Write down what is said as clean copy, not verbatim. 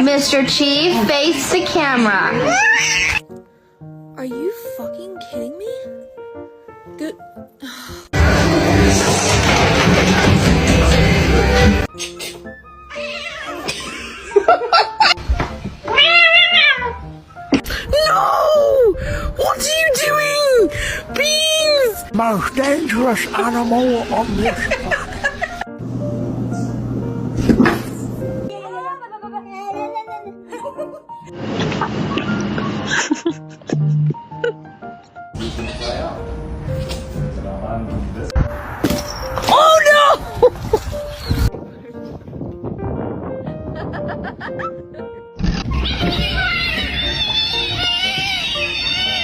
Mr. Chief, face the camera. Are you fucking kidding me? Good. No! What are you doing? Beans! Most dangerous animal on this planet.